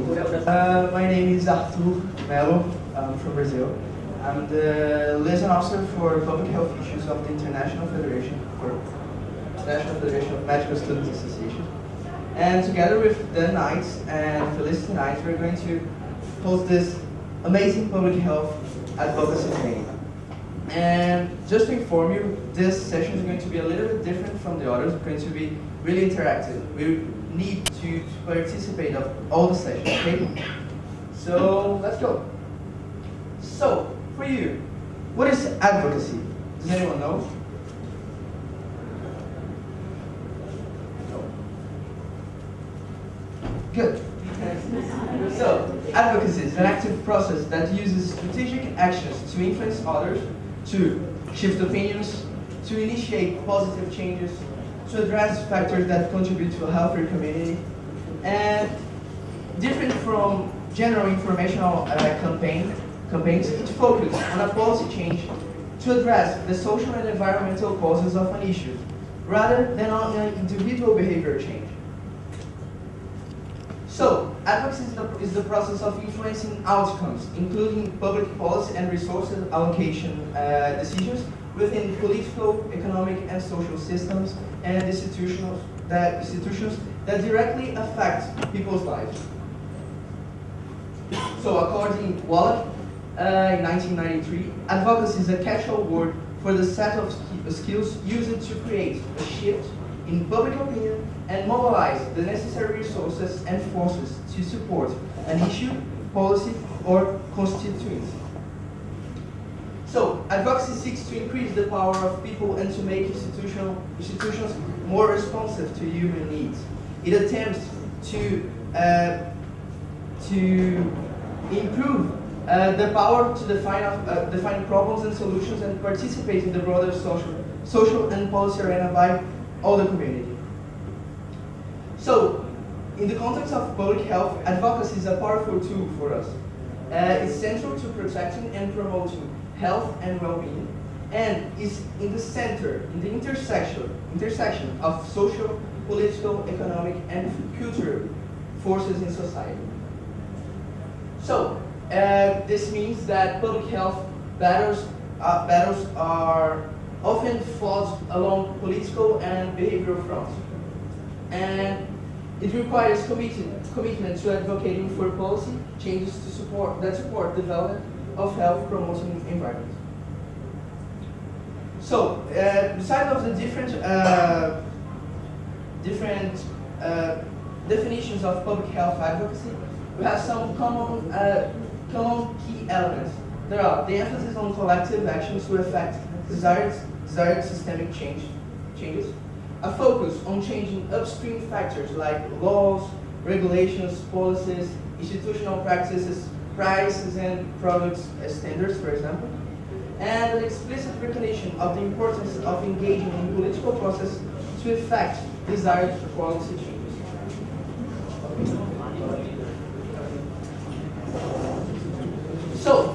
My name is Arthur Melo. I'm from Brazil. I'm the liaison officer for public health issues of the International Federation of Medical Students Association. And together with the Knights and Felicity Knights, we're going to host this amazing public health advocacy training. And just to inform you, this session is going to be a little bit different from the others. It's going to be really interactive. We need to participate of all the sessions, okay? So let's go. So, for you, what is advocacy? Does anyone know? No. Good. So, advocacy is an active process that uses strategic actions to influence others, to shift opinions, to initiate positive changes, to address factors that contribute to a healthier community, and different from general informational campaigns, it focuses on a policy change to address the social and environmental causes of an issue, rather than on an individual behavior change. So, advocacy is the process of influencing outcomes, including public policy and resources allocation decisions within political, economic, and social systems and institutions that directly affect people's lives. So, according to Wallach, in 1993, advocacy is a catch-all word for the set of skills used to create a shift in public opinion and mobilize the necessary resources and forces to support an issue, policy, or constituency. So, advocacy seeks to increase the power of people and to make institutions more responsive to human needs. It attempts to improve the power to define problems and solutions and participate in the broader social and policy arena by all the community. So, in the context of public health, advocacy is a powerful tool for us. It's central to protecting and promoting health and well-being, and is in the center, in the intersection of social, political, economic, and cultural forces in society. So, this means that public health battles are often fought along political and behavioral fronts. And it requires commitment to advocating for policy changes that support development of health promoting environment. So, besides of the different definitions of public health advocacy, we have some common key elements. There are the emphasis on collective actions to effect desired systemic changes, a focus on changing upstream factors like laws, regulations, policies, institutional practices, prices and products standards, for example, and an explicit recognition of the importance of engaging in political process to effect desired policy changes. So,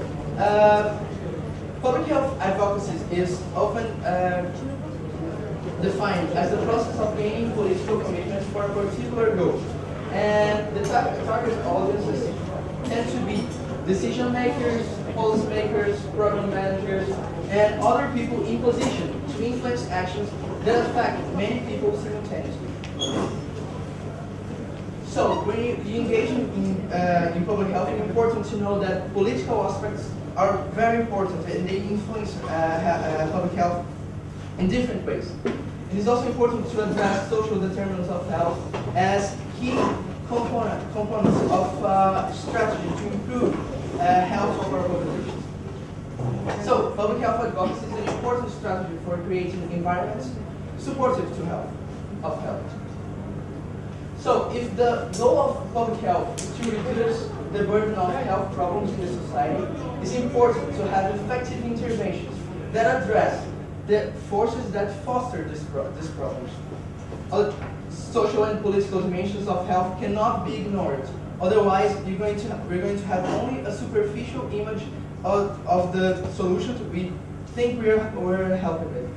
public health advocacy is often defined as the process of gaining political commitment for a particular goal. And the target audiences tend to be decision makers, policy makers, program managers, and other people in position to influence actions that affect many people simultaneously. So, when you engage in public health, it's important to know that political aspects are very important and they influence public health in different ways. It is also important to address social determinants of health as key components of strategy to improve health of our population. So, public health advocacy is an important strategy for creating environments supportive to health. So, if the goal of public health is to reduce the burden of health problems in the society, it's important to have effective interventions that address the forces that foster these problems. Social and political dimensions of health cannot be ignored. Otherwise, we're going to have only a superficial image of the solution we think we're helping with.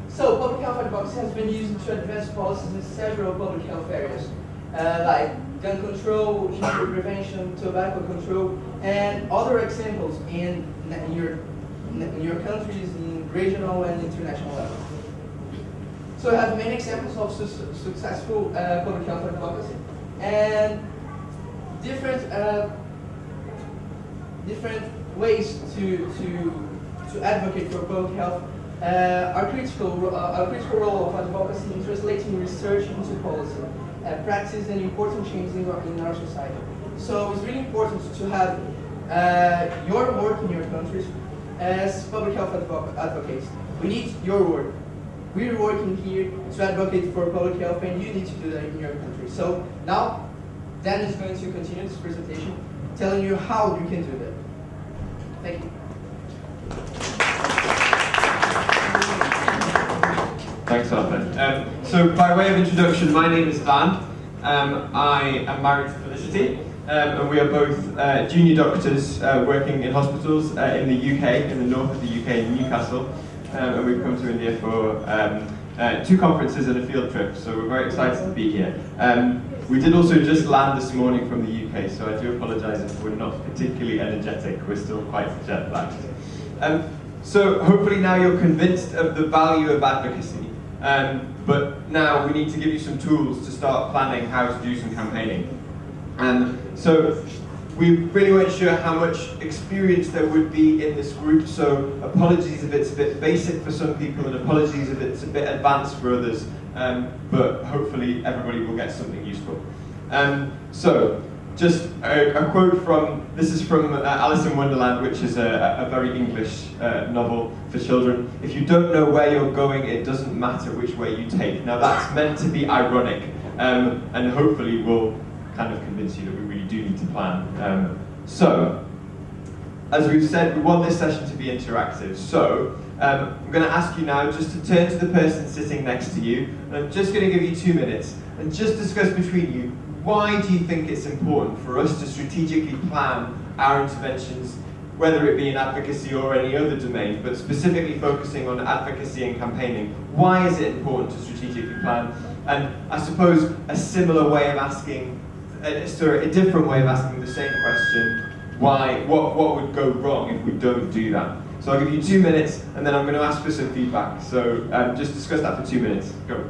So, public health advocacy has been used to advance policies in several public health areas, like gun control, injury prevention, tobacco control, and other examples in your countries, in regional and international level. So I have many examples of successful public health advocacy, and different ways to advocate for public health are critical. A critical role of advocacy in translating research into policy, practice, and important changes in our society. So it's really important to have your work in your countries as public health advocates. We need your work. We're working here to advocate for public health, and you need to do that in your country. So now, Dan is going to continue this presentation, telling you how you can do that. Thank you. Thanks, Arthur. So by way of introduction, my name is Dan. I am married to Felicity, and we are both junior doctors working in hospitals in the UK, in the north of the UK, in Newcastle. And we've come to India for 2 conferences and a field trip, so we're very excited to be here. We did also just land this morning from the UK, so I do apologise if we're not particularly energetic. We're still quite jet lagged. So hopefully now you're convinced of the value of advocacy, but now we need to give you some tools to start planning how to do some campaigning. So we really weren't sure how much experience there would be in this group, so apologies if it's a bit basic for some people and apologies if it's a bit advanced for others, but hopefully everybody will get something useful. So just a quote this is from Alice in Wonderland, which is a very English novel for children. If you don't know where you're going, it doesn't matter which way you take. Now that's meant to be ironic, and hopefully will kind of convince you that we really do need to plan. So, as we've said, we want this session to be interactive. So, I'm going to ask you now just to turn to the person sitting next to you, and I'm just going to give you 2 minutes, and just discuss between you, why do you think it's important for us to strategically plan our interventions, whether it be in advocacy or any other domain, but specifically focusing on advocacy and campaigning? Why is it important to strategically plan? And I suppose a similar way of asking, a different way of asking the same question, what would go wrong if we don't do that? So I'll give you 2 minutes, and then I'm going to ask for some feedback. So just discuss that for 2 minutes. Go.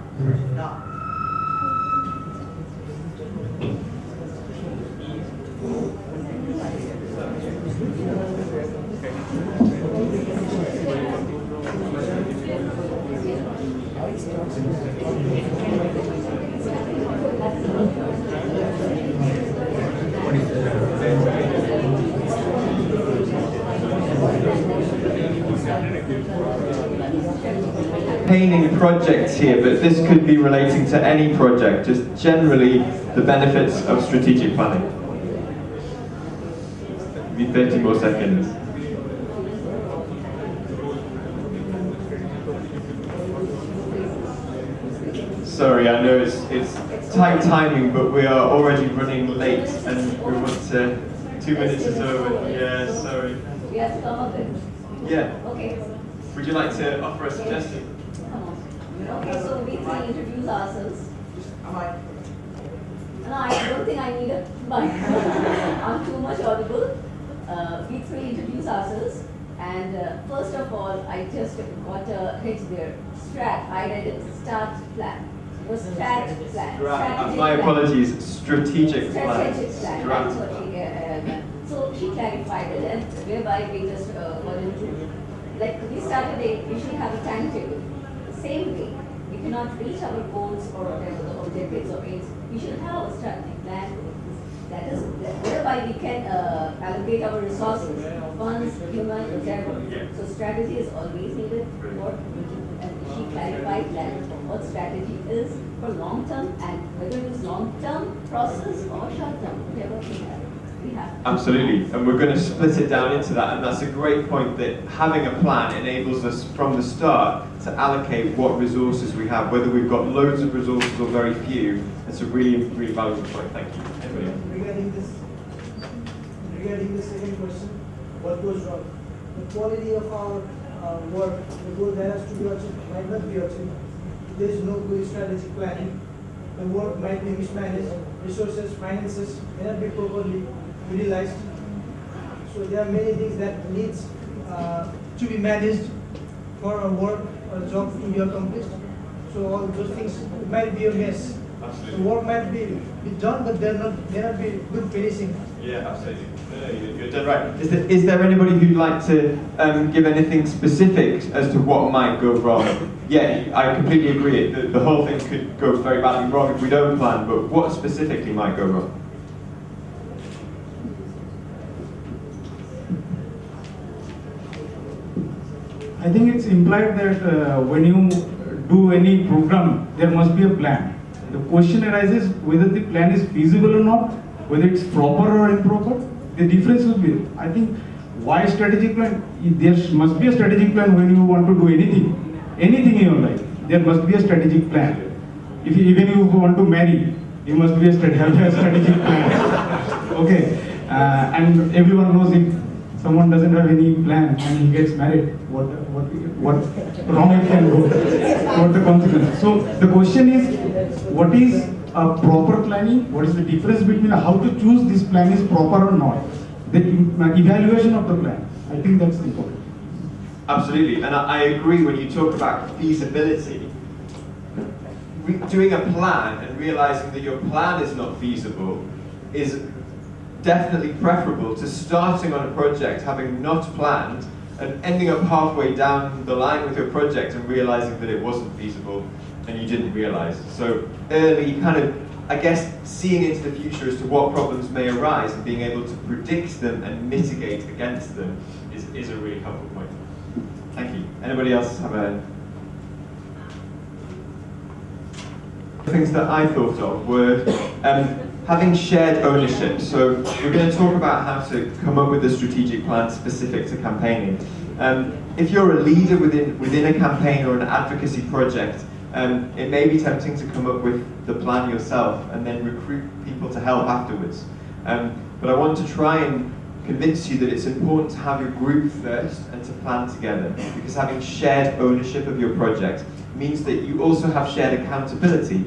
Campaigning projects here, but this could be relating to any project, just generally the benefits of strategic planning. Give me 30 more seconds. Sorry, I know it's tight timing, but we are already running late and we want to, 2 minutes is over. Yeah, sorry. We have to come up with. Yeah. Okay. Would you like to offer a suggestion? Okay, so we three introduce ourselves. No, I don't think I need a mic. I'm too much audible. We three introduce ourselves, and first of all, I just got a hit there. Strat. I read it. Start plan. It was strat plan. My apologies. Strategic plan. Strategic plan. That's what she so she clarified it, and whereby we just got into, like, we started we should have a timetable. The same way, we cannot reach our goals or whatever the objectives or aims. We should have a strategic plan. That is whereby we can allocate our resources, funds, human, whatever. So strategy is always needed for making, and she clarified that what strategy is for long term, and whether it is long term process or short term, whatever we have. Absolutely, and we're going to split it down into that, and that's a great point, that having a plan enables us from the start to allocate what resources we have, whether we've got loads of resources or very few. It's a really, really valuable point. Thank you. Anybody? Regarding the second question, what goes wrong? The quality of our work, the goal that has to be achieved, might not be achieved. There is no good strategic planning. the work might be mismanaged, resources, finances may not be properly utilized. So there are many things that needs to be managed for a work or job to be accomplished. So all those things, it might be a mess. Absolutely. The work might be done, but there may not be good finishing. Yeah, absolutely. No, you're dead right. Is there anybody who'd like to give anything specific as to what might go wrong? Yeah, I completely agree. The whole thing could go very badly wrong if we don't plan, but what specifically might go wrong? I think it's implied that when you do any program, there must be a plan. The question arises whether the plan is feasible or not, whether it's proper or improper. The difference will be, I think, why strategic plan? There must be a strategic plan when you want to do anything in your life. There must be a strategic plan. If you, even you want to marry, you must be have a strategic plan. Okay, and everyone knows if someone doesn't have any plan and he gets married, what wrong it can go, what the consequences. So the question is, what is a proper planning? What is the difference between how to choose this plan is proper or not? The evaluation of the plan. I think that's important. Absolutely, and I agree when you talk about feasibility. Doing a plan and realizing that your plan is not feasible is definitely preferable to starting on a project having not planned and ending up halfway down the line with your project and realizing that it wasn't feasible and you didn't realize. So early kind of, I guess, seeing into the future as to what problems may arise and being able to predict them and mitigate against them is a really helpful point. Thank you. Anybody else have a... Things that I thought of were having shared ownership. So we're going to talk about how to come up with a strategic plan specific to campaigning. If you're a leader within a campaign or an advocacy project, it may be tempting to come up with the plan yourself and then recruit people to help afterwards. But I want to try and convince you that it's important to have your group first and to plan together, because having shared ownership of your project means that you also have shared accountability,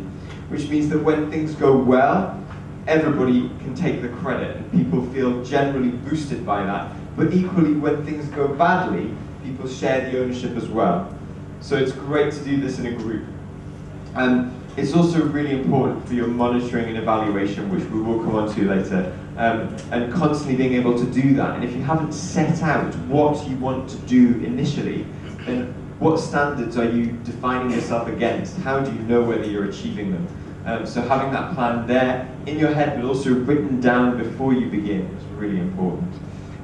which means that when things go well, everybody can take the credit and people feel generally boosted by that. But equally, when things go badly, people share the ownership as well. So it's great to do this in a group. And it's also really important for your monitoring and evaluation, which we will come on to later, and constantly being able to do that. And if you haven't set out what you want to do initially, then what standards are you defining yourself against? How do you know whether you're achieving them? So having that plan there in your head, but also written down before you begin is really important.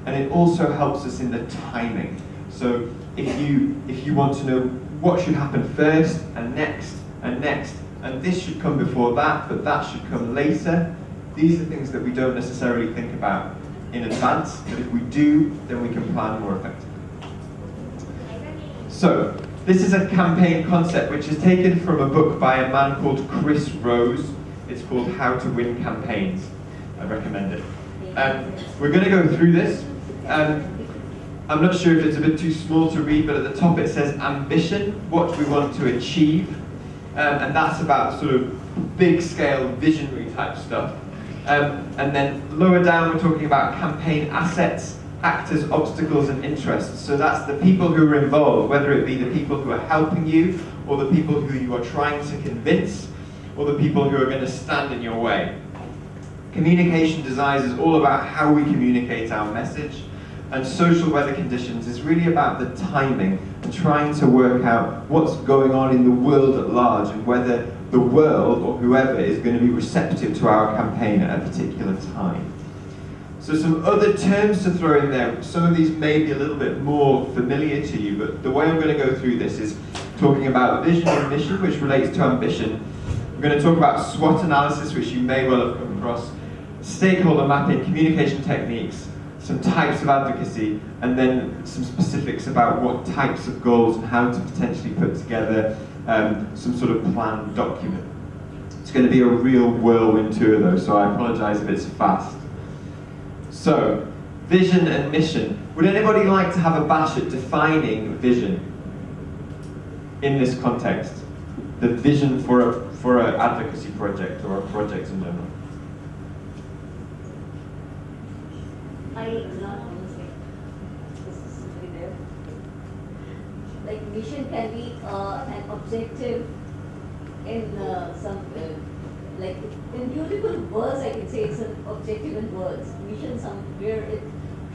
And it also helps us in the timing. So if you want to know what should happen first and next and next, and this should come before that, but that should come later, these are things that we don't necessarily think about in advance, but if we do, then we can plan more effectively. So, this is a campaign concept which is taken from a book by a man called Chris Rose. It's called How to Win Campaigns. I recommend it. We're going to go through this. I'm not sure if it's a bit too small to read, but at the top it says ambition, what we want to achieve. And that's about sort of big scale visionary type stuff. And then lower down we're talking about campaign assets, actors, obstacles and interests. So that's the people who are involved, whether it be the people who are helping you, or the people who you are trying to convince, or the people who are going to stand in your way. Communication design is all about how we communicate our message, and social weather conditions is really about the timing and trying to work out what's going on in the world at large and whether the world or whoever is going to be receptive to our campaign at a particular time. So some other terms to throw in there. Some of these may be a little bit more familiar to you, but the way I'm going to go through this is talking about vision and mission, which relates to ambition. I'm going to talk about SWOT analysis, which you may well have come across, stakeholder mapping, communication techniques, some types of advocacy, and then some specifics about what types of goals and how to potentially put together some sort of planned document. It's going to be a real whirlwind tour though, so I apologise if it's fast. So, vision and mission. Would anybody like to have a bash at defining vision in this context? the vision for an advocacy project or a project in general? I not say this is simply there. Like vision can be an objective in some like in beautiful words. I can say it's an objective in words. Vision somewhere it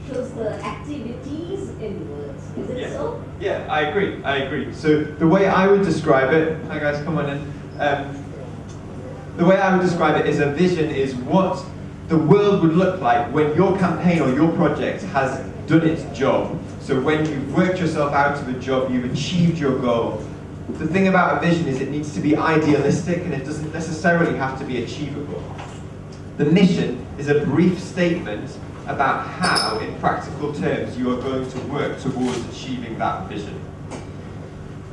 shows the activities in words. Is it so? Yeah, I agree. So the way I would describe it, hi guys, come on in. The way I would describe it is a vision is what the world would look like when your campaign or your project has done its job. So when you've worked yourself out of a job, you've achieved your goal. The thing about a vision is it needs to be idealistic and it doesn't necessarily have to be achievable. The mission is a brief statement about how, in practical terms, you are going to work towards achieving that vision.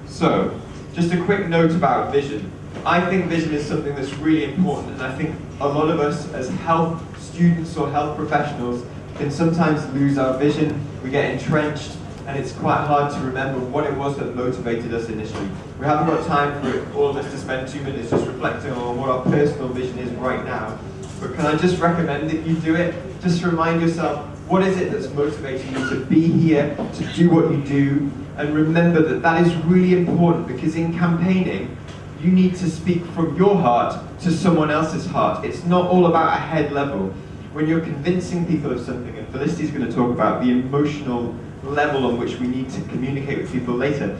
So, just a quick note about vision. I think vision is something that's really important, and I think a lot of us as health students or health professionals can sometimes lose our vision. We get entrenched, and it's quite hard to remember what it was that motivated us initially. We haven't got time for all of us to spend 2 minutes just reflecting on what our personal vision is right now. But can I just recommend that you do it? Just remind yourself, what is it that's motivating you to be here, to do what you do, and remember that that is really important, because in campaigning, you need to speak from your heart to someone else's heart. It's not all about a head level. When you're convincing people of something, and Felicity's going to talk about the emotional level on which we need to communicate with people later,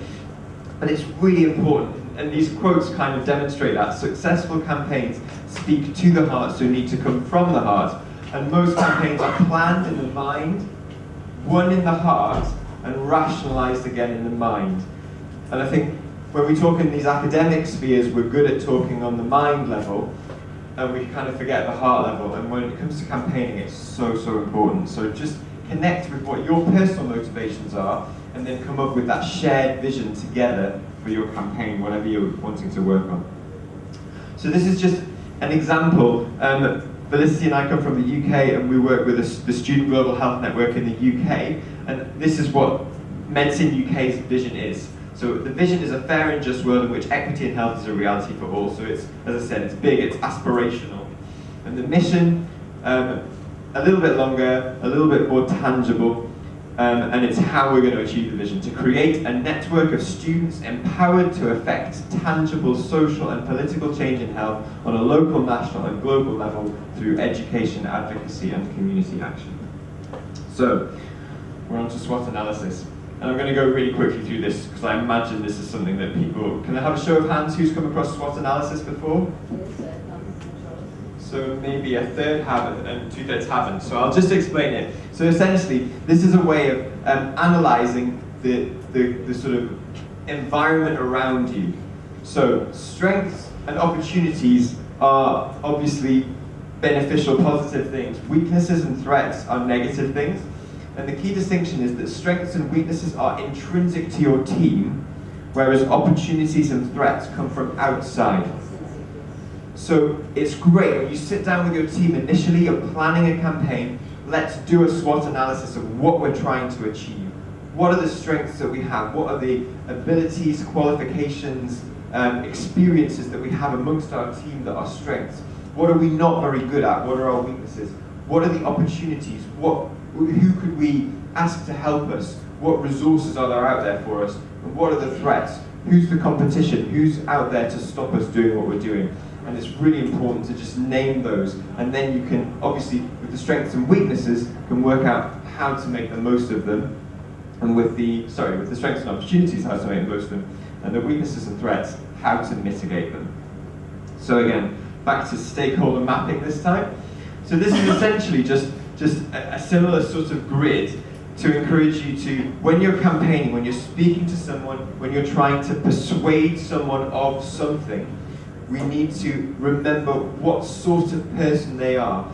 but it's really important. And these quotes kind of demonstrate that. Successful campaigns speak to the heart, so need to come from the heart. And most campaigns are planned in the mind, won in the heart, and rationalized again in the mind. And I think when we talk in these academic spheres, we're good at talking on the mind level, and we kind of forget the heart level. And when it comes to campaigning, it's so important. So just connect with what your personal motivations are, and then come up with that shared vision together for your campaign, whatever you're wanting to work on. So this is just an example. Felicity and I come from the UK, and we work with the Student Global Health Network in the UK, and this is what Medicine UK's vision is. So the vision is a fair and just world in which equity and health is a reality for all. So it's, as I said, it's big, it's aspirational. And the mission, a little bit longer, a little bit more tangible, and it's how we're going to achieve the vision: to create a network of students empowered to effect tangible social and political change in health on a local, national and global level through education, advocacy and community action. So, we're on to SWOT analysis. And I'm going to go really quickly through this because I imagine this is something that people... Can I have a show of hands who's come across SWOT analysis before? So maybe a third haven't and 2/3 haven't. So I'll just explain it. So essentially, this is a way of analysing the sort of environment around you. So strengths and opportunities are obviously beneficial, positive things. Weaknesses and threats are negative things. And the key distinction is that strengths and weaknesses are intrinsic to your team, whereas opportunities and threats come from outside. So it's great when you sit down with your team initially, you're planning a campaign, let's do a SWOT analysis of what we're trying to achieve. What are the strengths that we have? What are the abilities, qualifications, experiences that we have amongst our team that are strengths? What are we not very good at? What are our weaknesses? What are the opportunities? Who could we ask to help us? What resources are there out there for us? And what are the threats? Who's the competition? Who's out there to stop us doing what we're doing? And it's really important to just name those, and then you can, obviously, with the strengths and weaknesses, can work out how to make the most of them, and with the strengths and opportunities, how to make the most of them, and the weaknesses and threats, how to mitigate them. So again, back to stakeholder mapping this time. So this is essentially just a similar sort of grid to encourage you to, when you're campaigning, when you're speaking to someone, when you're trying to persuade someone of something, we need to remember what sort of person they are.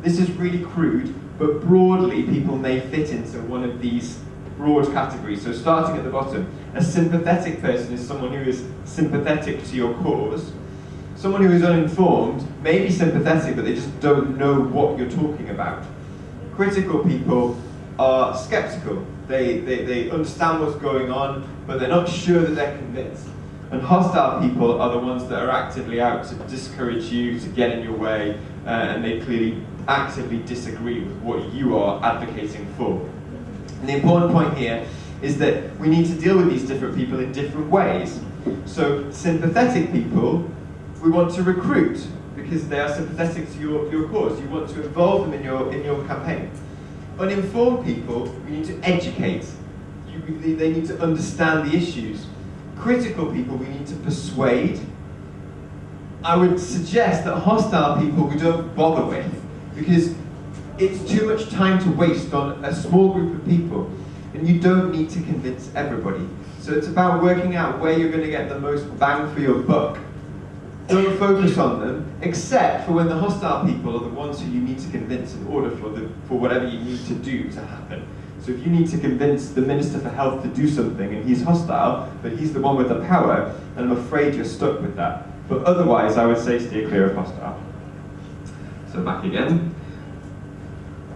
This is really crude, but broadly people may fit into one of these broad categories. So starting at the bottom, a sympathetic person is someone who is sympathetic to your cause. Someone who is uninformed may be sympathetic, but they just don't know what you're talking about. Critical people are skeptical. They understand what's going on, but they're not sure that they're convinced. And hostile people are the ones that are actively out to discourage you, to get in your way, and they clearly actively disagree with what you are advocating for. And the important point here is that we need to deal with these different people in different ways. So sympathetic people, we want to recruit because they are sympathetic to your cause. You want to involve them in your campaign. Uninformed people, we need to educate. They need to understand the issues. Critical people, we need to persuade. I would suggest that hostile people we don't bother with, because it's too much time to waste on a small group of people, and you don't need to convince everybody. So it's about working out where you're going to get the most bang for your buck. Don't focus on them, except for when the hostile people are the ones who you need to convince in order for whatever you need to do to happen. So if you need to convince the Minister for Health to do something and he's hostile, but he's the one with the power, then I'm afraid you're stuck with that. But otherwise, I would say steer clear of hostile. So back again.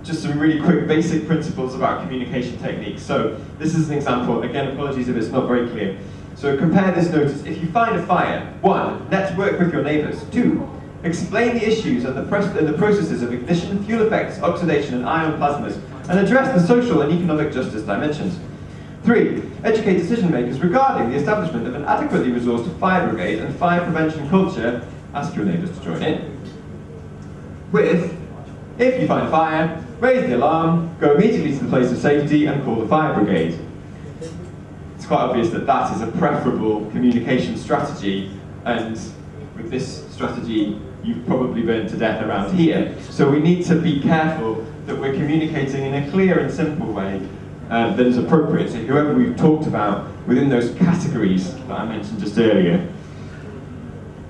Just some really quick basic principles about communication techniques. So this is an example. Again, apologies if it's not very clear. So compare this notice. If you find a fire, 1, network with your neighbours. 2, explain the issues and the processes of ignition, fuel effects, oxidation, and ion plasmas, and address the social and economic justice dimensions. 3, educate decision makers regarding the establishment of an adequately resourced fire brigade and fire prevention culture. Ask your neighbours to join in. With, if you find a fire, raise the alarm, go immediately to the place of safety and call the fire brigade. It's quite obvious that that is a preferable communication strategy, and with this strategy you've probably burned to death around here. So we need to be careful that we're communicating in a clear and simple way that is appropriate to whoever we've talked about within those categories that I mentioned just earlier.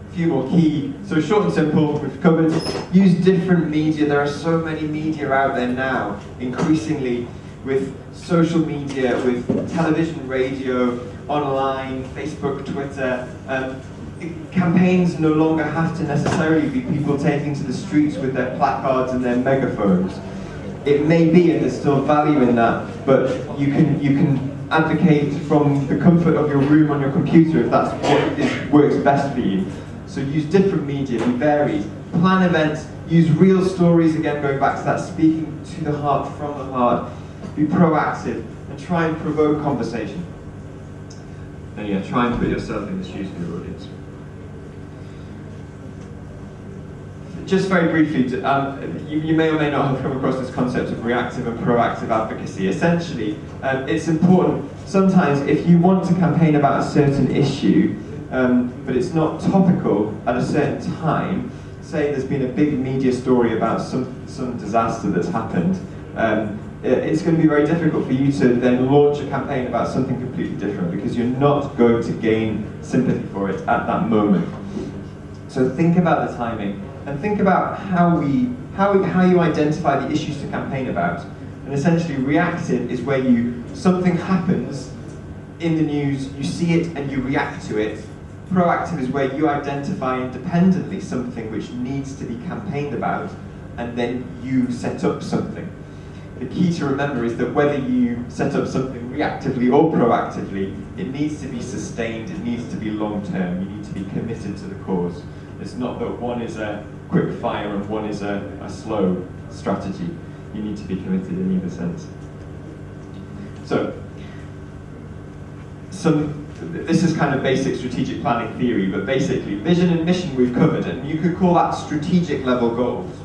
A few more key, so short and simple, we've covered. Use different media. There are so many media out there now, increasingly, with social media, with television, radio, online, Facebook, Twitter. Campaigns no longer have to necessarily be people taking to the streets with their placards and their megaphones. It may be, and there's still value in that, but you can advocate from the comfort of your room on your computer if that's what works best for you. So use different media, be varied. Plan events, use real stories, again going back to that speaking to the heart, from the heart. Be proactive and try and provoke conversation. And yeah, try and put yourself in the shoes of your audience. Just very briefly, you may or may not have come across this concept of reactive and proactive advocacy. Essentially, it's important sometimes if you want to campaign about a certain issue, but it's not topical at a certain time, say there's been a big media story about some disaster that's happened, it's going to be very difficult for you to then launch a campaign about something completely different because you're not going to gain sympathy for it at that moment. So think about the timing and think about how you identify the issues to campaign about. And essentially reactive is where something happens in the news, you see it and you react to it. Proactive is where you identify independently something which needs to be campaigned about and then you set up something. The key to remember is that whether you set up something reactively or proactively, it needs to be sustained, it needs to be long-term, you need to be committed to the cause. It's not that one is a quick fire and one is a slow strategy. You need to be committed in either sense. So, this is kind of basic strategic planning theory, but basically vision and mission we've covered, and you could call that strategic level goals.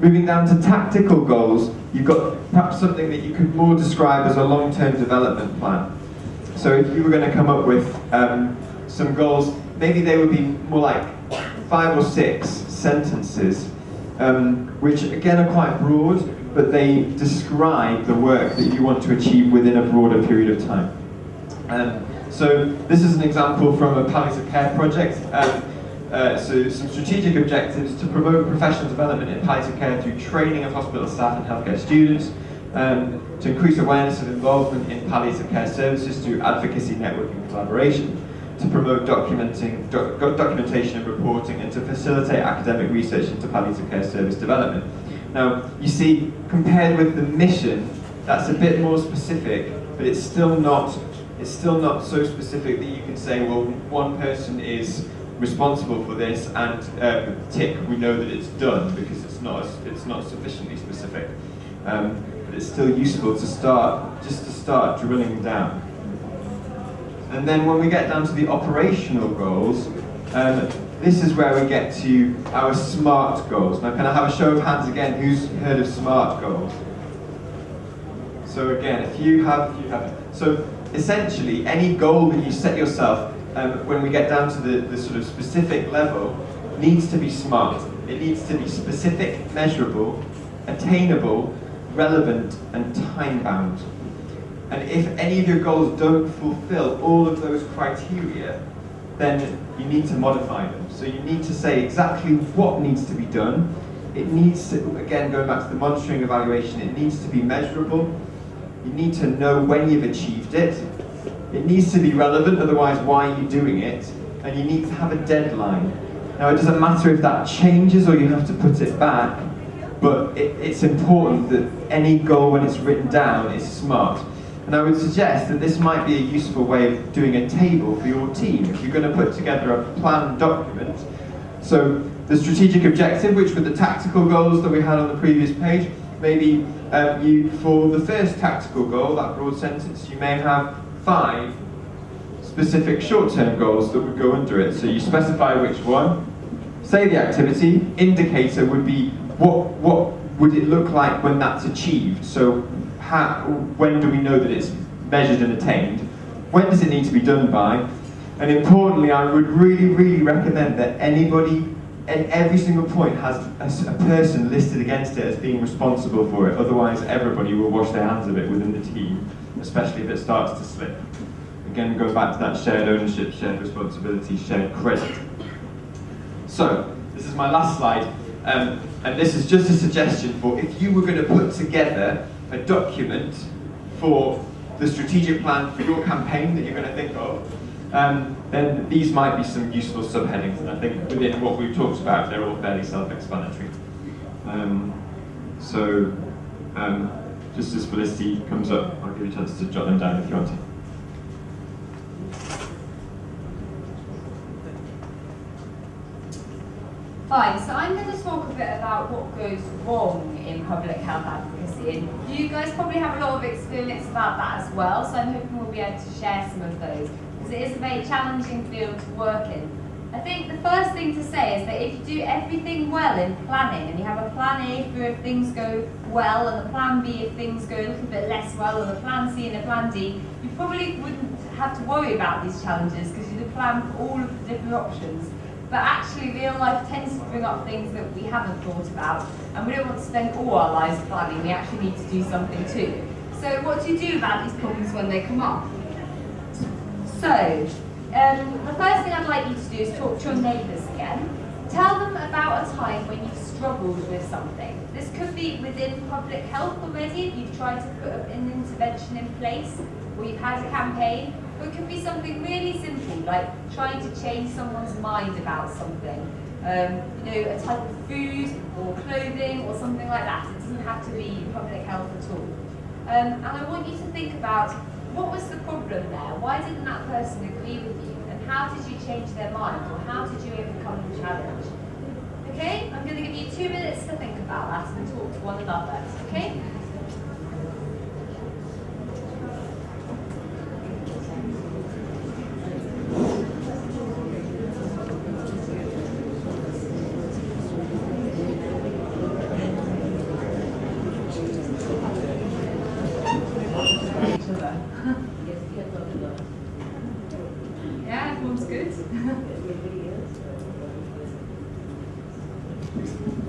Moving down to tactical goals, you've got perhaps something that you could more describe as a long-term development plan. So if you were going to come up with some goals, maybe they would be more like 5 or 6 sentences, which again are quite broad, but they describe the work that you want to achieve within a broader period of time. So this is an example from a palliative care project. So some strategic objectives to promote professional development in palliative care through training of hospital staff and healthcare students, to increase awareness and involvement in palliative care services through advocacy, networking, and collaboration, to promote documentation and reporting, and to facilitate academic research into palliative care service development. Now, you see, compared with the mission, that's a bit more specific, but it's still not it's still not so specific that you can say, well, one person is responsible for this, and tick, we know that it's done, because it's not sufficiently specific. But it's still useful to start drilling down. And then when we get down to the operational goals, this is where we get to our SMART goals. Now, can I have a show of hands again? Who's heard of SMART goals? So again, if you haven't. So essentially, any goal that you set yourself, when we get down to the sort of specific level, needs to be SMART. It needs to be specific, measurable, attainable, relevant, and time-bound. And if any of your goals don't fulfill all of those criteria, then you need to modify them. So you need to say exactly what needs to be done. It needs to, again, going back to the monitoring evaluation, it needs to be measurable. You need to know when you've achieved it. It needs to be relevant, otherwise why are you doing it? And you need to have a deadline. Now, it doesn't matter if that changes or you have to put it back, but it's important that any goal, when it's written down, is SMART. And I would suggest that this might be a useful way of doing a table for your team. If you're going to put together a plan document, so the strategic objective, which were the tactical goals that we had on the previous page, maybe for the first tactical goal, that broad sentence, you may have 5 specific short-term goals that would go under it. So you specify which one, say the activity, indicator would be what would it look like when that's achieved. So when do we know that it's measured and attained? When does it need to be done by? And importantly, I would really, really recommend that anybody at every single point has a person listed against it as being responsible for it. Otherwise, everybody will wash their hands of it within the team, especially if it starts to slip. Again, go back to that shared ownership, shared responsibility, shared credit. So, this is my last slide, and this is just a suggestion for if you were going to put together a document for the strategic plan for your campaign that you're going to think of, then these might be some useful subheadings, and I think within what we've talked about, they're all fairly self-explanatory. Just as Felicity comes up, I'll give you a chance to jot them down if you want to. Fine, so I'm going to talk a bit about what goes wrong in public health advocacy, and you guys probably have a lot of experience about that as well, so I'm hoping we'll be able to share some of those, because it is a very challenging field to work in. I think the first thing to say is that if you do everything well in planning, and you have a plan A for if things go well, and a plan B if things go a little bit less well, and a plan C and a plan D, you probably wouldn't have to worry about these challenges, because you'd have planned for all of the different options. But actually, real life tends to bring up things that we haven't thought about, and we don't want to spend all our lives planning. We actually need to do something too. So what do you do about these problems when they come up? So, the first thing I'd like you to do is talk to your neighbours again. Tell them about a time when you've struggled with something. This could be within public health already, if you've tried to put an intervention in place, or you've had a campaign. Or it could be something really simple, like trying to change someone's mind about something. A type of food or clothing or something like that. It doesn't have to be public health at all. And I want you to think about, what was the problem there? Why didn't that person agree with you? And how did you change their mind? Or how did you overcome the challenge? Okay, I'm going to give you 2 minutes to think about that and talk to one another. Okay? Yeah, everyone's good.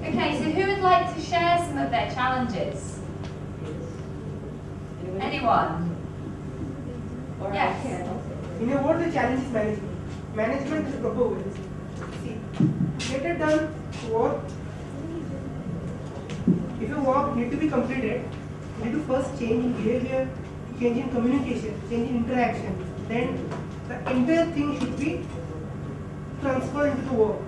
Okay, so who would like to share some of their challenges? Anyone? Yes. In a word, the challenge is management. Management is the proper way. See, get it done, work. If your work need to be completed, you need to first change in behavior, change in communication, change in interaction. Then the entire thing should be transferred into the work.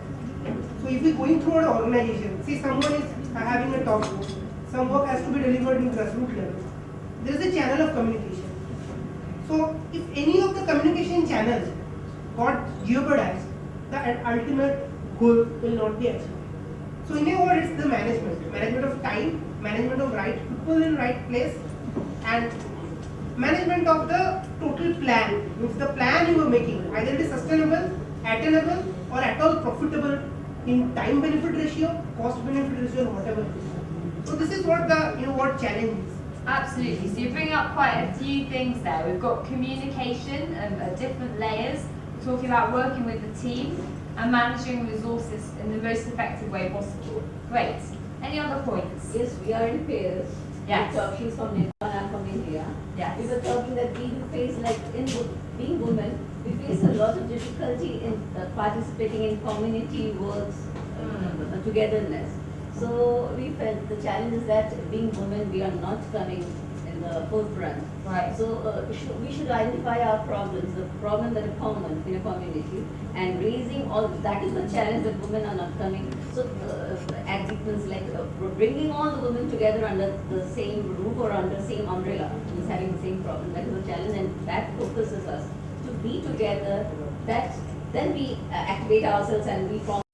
So if you're going through an organization, see someone is having a talk, some work has to be delivered in grassroots level. There is a channel of communication. So if any of the communication channels got jeopardized, the ultimate goal will not be achieved. So in a word, it's the management of time, management of right people in right place, and management of the total plan. Means the plan you are making, either it is sustainable, attainable, or at all profitable in time benefit ratio, cost benefit ratio, or whatever. So this is what the what challenge is. Absolutely. So you bring up quite a few things there. We've got communication at different layers. We're talking about working with the team and managing resources in the most effective way possible. Great. Any other points? Yes, we are in pairs. Yes. She's from Nepal and I'm from India. Yes. We were talking that we do face, like in being women, we face a lot of difficulty in participating in community works, togetherness. So we felt the challenge is that being women, we are not coming in the forefront. Right. So we should identify our problems, the problem that are common in a community, and raising all, that is the challenge that women are not coming. So advocates like bringing all the women together under the same roof or under the same umbrella is having the same problem. That is the challenge, and that focuses us to be together. That then we activate ourselves and we form